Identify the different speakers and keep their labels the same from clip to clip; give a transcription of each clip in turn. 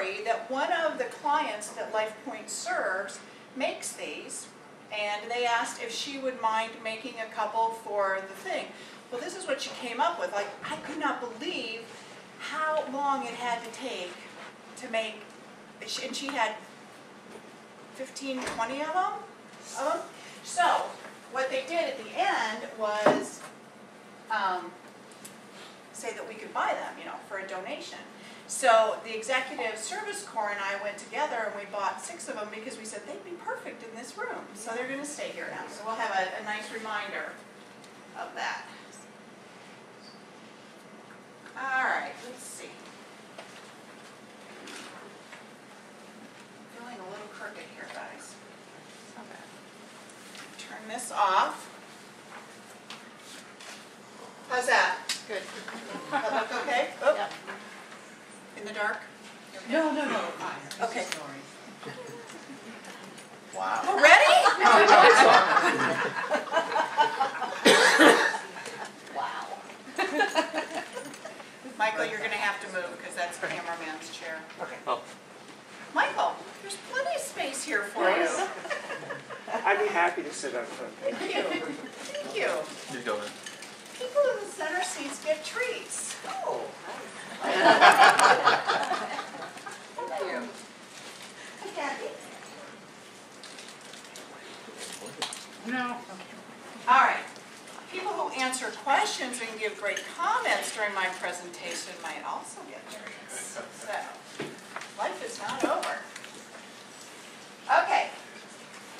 Speaker 1: story that one of the clients that LifePoint serves makes these, and they asked if she would mind making a couple for the thing. Well, this is what she came up with. Like, I could not believe how long it had to take to make, and she had 15, 20 of them. So what they did at the end was say that we could buy them, you know, for a donation. So the Executive Service Corps and I went together and we bought 6 of them because we said they'd be perfect in this room. So they're going to stay here now. So we'll have a nice reminder of that. All right, let's see. Feeling a little crooked here, guys. Okay. Turn this off. How's that? Good. That look okay? Oh. Yep. In the dark?
Speaker 2: No. Fine.
Speaker 1: Okay.
Speaker 3: Wow.
Speaker 1: Oh, ready?
Speaker 2: Wow.
Speaker 1: Michael, you're going to have to move because that's the cameraman's chair.
Speaker 3: Okay. Oh.
Speaker 1: Michael, there's plenty of space here for you.
Speaker 4: I'd be happy to sit up front.
Speaker 1: Thank you. Thank you.
Speaker 3: You're going.
Speaker 1: People in the center seats get treats.
Speaker 3: Oh.
Speaker 1: Thank you. Hi, Kathy.
Speaker 2: No.
Speaker 1: All right. People who answer questions and give great comments during my presentation might also get treats. So, life is not over. Okay.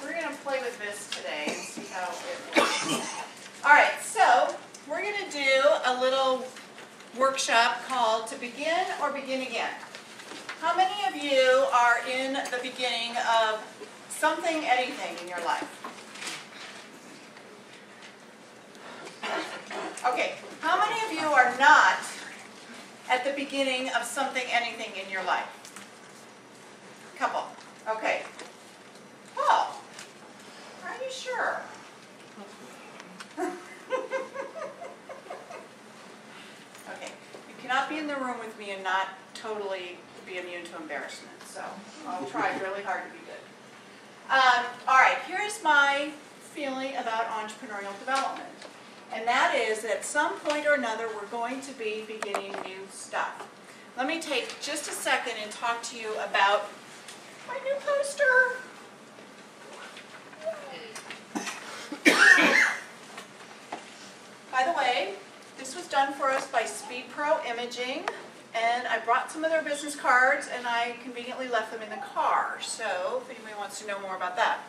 Speaker 1: We're going to play with this today and see how it works. All right. So, we're going to do a little workshop called To Begin or Begin Again. How many of you are in the beginning of something, anything in your life? Okay, how many of you are not at the beginning of something, anything in your life? Couple. Okay. Oh, are you sure? Okay, you cannot be in the room with me and not totally be immune to embarrassment, so I'll try really hard to be good. All right, here's my feeling about entrepreneurial development. And that is that at some point or another, we're going to be beginning new stuff. Let me take just a second and talk to you about my new poster. By the way, this was done for us by Speed Pro Imaging, and I brought some of their business cards, and I conveniently left them in the car. So if anybody wants to know more about that.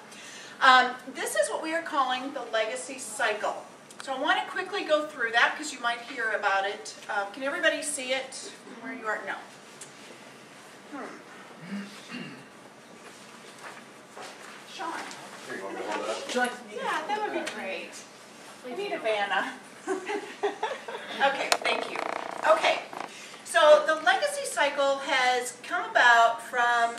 Speaker 1: This is what we are calling the legacy cycle. So I want to quickly go through that because you might hear about it. Can everybody see it from where you are? No. Sean.
Speaker 3: Here, you want me to hold it up?
Speaker 1: Yeah, that would be great. I need a Vanna. Okay, thank you. Okay, so the legacy cycle has come about from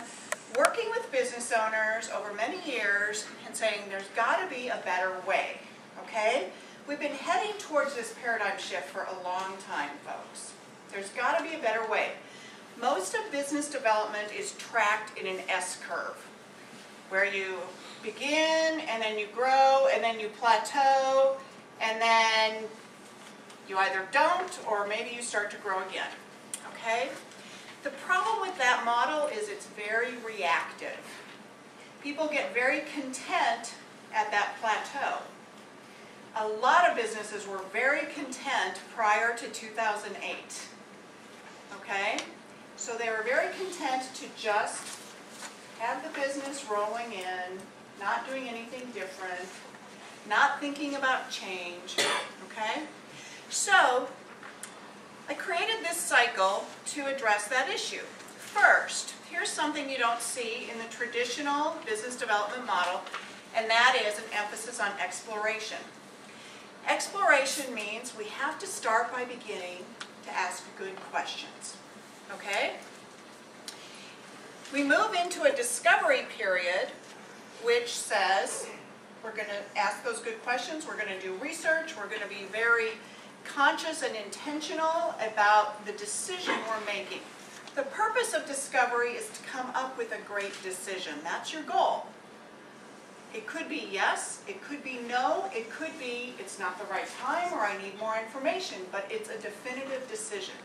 Speaker 1: working with business owners over many years and saying there's got to be a better way, okay? We've been heading towards this paradigm shift for a long time, folks. There's got to be a better way. Most of business development is tracked in an S-curve, where you begin, and then you grow, and then you plateau, and then you either don't, or maybe you start to grow again, okay? The problem with that model is it's very reactive. People get very content at that plateau. A lot of businesses were very content prior to 2008, okay? So they were very content to just have the business rolling in, not doing anything different, not thinking about change, okay? So I created this cycle to address that issue. First, here's something you don't see in the traditional business development model, and that is an emphasis on exploration. Exploration means we have to start by beginning to ask good questions, okay? We move into a discovery period, which says we're going to ask those good questions, we're going to do research, we're going to be very conscious and intentional about the decision we're making. The purpose of discovery is to come up with a great decision. That's your goal. It could be yes, it could be no, it could be it's not the right time or I need more information, but it's a definitive decision,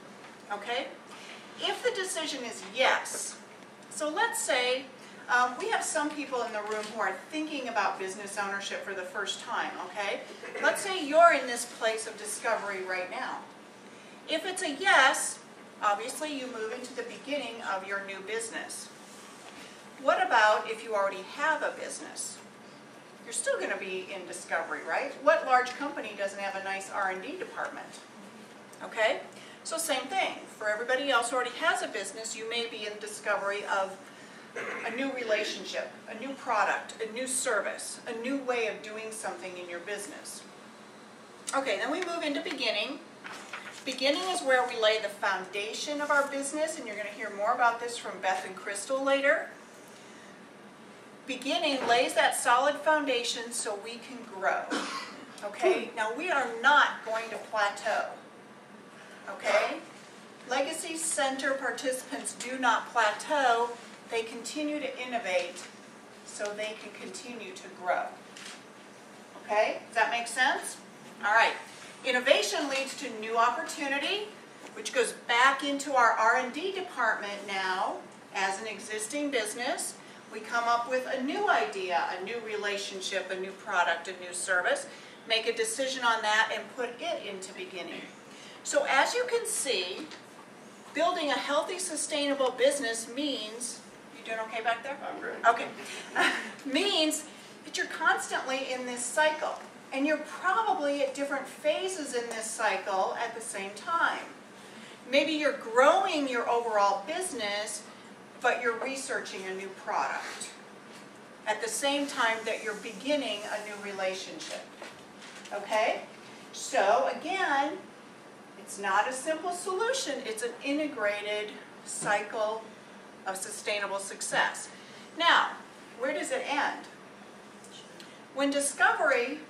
Speaker 1: okay? If the decision is yes, so let's say we have some people in the room who are thinking about business ownership for the first time, okay? Let's say you're in this place of discovery right now. If it's a yes, obviously you move into the beginning of your new business. What about if you already have a business? You're still going to be in discovery, right? What large company doesn't have a nice R&D department? Okay? So same thing. For everybody else who already has a business, you may be in discovery of a new relationship, a new product, a new service, a new way of doing something in your business. Okay, then we move into beginning. Beginning is where we lay the foundation of our business, and you're going to hear more about this from Beth and Crystal later. Beginning lays that solid foundation so we can grow. Okay? Now we are not going to plateau. Okay? Legacy Center participants do not plateau. They continue to innovate so they can continue to grow. Okay? Does that make sense? All right. Innovation leads to new opportunity, which goes back into our R&D department now as an existing business. We come up with a new idea, a new relationship, a new product, a new service, make a decision on that and put it into beginning. So as you can see, building a healthy, sustainable business means, you doing okay back there?
Speaker 3: I'm great.
Speaker 1: Okay. Means that you're constantly in this cycle. And you're probably at different phases in this cycle at the same time. Maybe you're growing your overall business, but you're researching a new product at the same time that you're beginning a new relationship. Okay? So again, it's not a simple solution. It's an integrated cycle of sustainable success. Now, where does it end? When discovery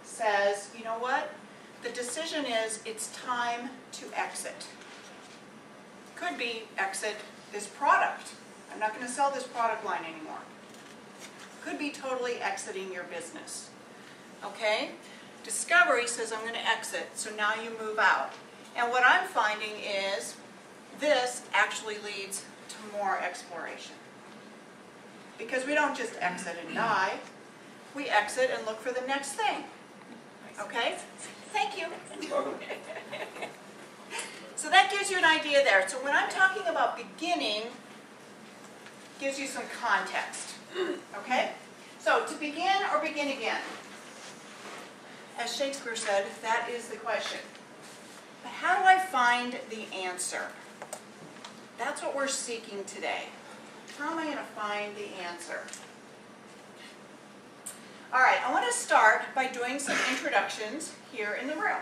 Speaker 1: says, you know what, the decision is it's time to exit. Could be exit this product. I'm not going to sell this product line anymore. Could be totally exiting your business. Okay? Discovery says I'm going to exit, so now you move out. And what I'm finding is this actually leads to more exploration. Because we don't just exit and die. We exit and look for the next thing. Okay? Thank you.
Speaker 3: Welcome.
Speaker 1: So that gives you an idea there. So when I'm talking about beginning, gives you some context. Okay? So to begin or begin again? As Shakespeare said, that is the question. But how do I find the answer? That's what we're seeking today. How am I going to find the answer? All right, I want to start by doing some introductions here in the room.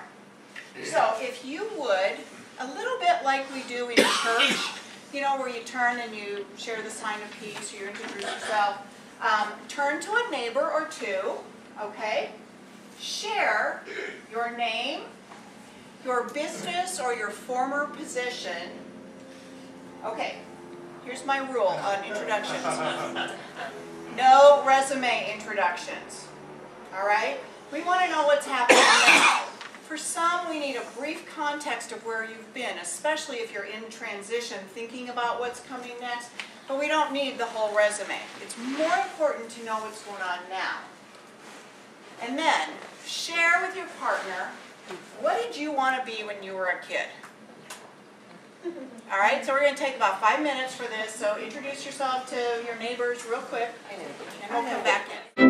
Speaker 1: So if you would, a little bit like we do in church, you know, where you turn and you share the sign of peace, you introduce yourself. Turn to a neighbor or two, okay? Share your name, your business, or your former position. Okay, here's my rule on introductions. No resume introductions, all right? We want to know what's happening now. For some, we need a brief context of where you've been, especially if you're in transition, thinking about what's coming next, but we don't need the whole resume. It's more important to know what's going on now. And then, share with your partner, what did you want to be when you were a kid? All right, so we're going to take about 5 minutes for this, so introduce yourself to your neighbors real quick, and we'll come back in.